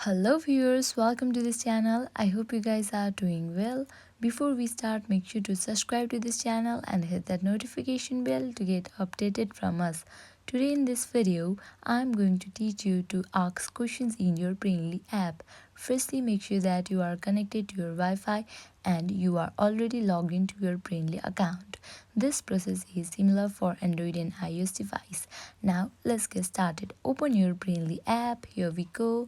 Hello viewers, welcome to this channel. I hope you guys are doing well. Before we start, make sure to subscribe to this channel and hit that notification bell to get updated from us. Today in this video, I'm going to teach you to ask questions in your Brainly app. Firstly, make sure that you are connected to your Wi-Fi and you are already logged into your Brainly account. This process is similar for Android and iOS device. Now let's get started. Open your Brainly app. Here we go.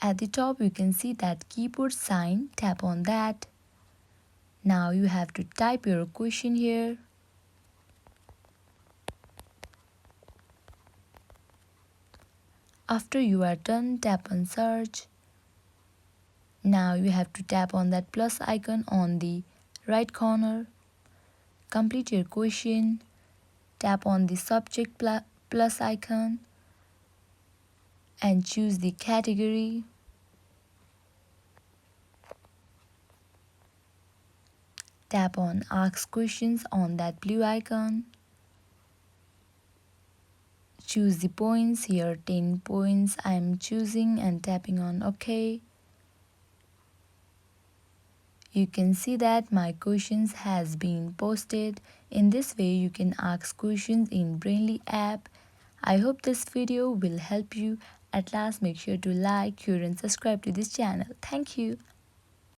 At the top you can see that keyboard sign, tap on that. Now you have to type your question here. After you are done, tap on search. Now you have to tap on that plus icon on the right corner. Complete your question. Tap on the subject plus icon and choose the category. Tap on ask questions on that blue icon. Choose the points here, 10 points I am choosing and tapping on OK. You can see that my questions has been posted. In this way you can ask questions in Brainly app. I hope this video will help you. At last, make sure to like, share and subscribe to this channel. Thank you.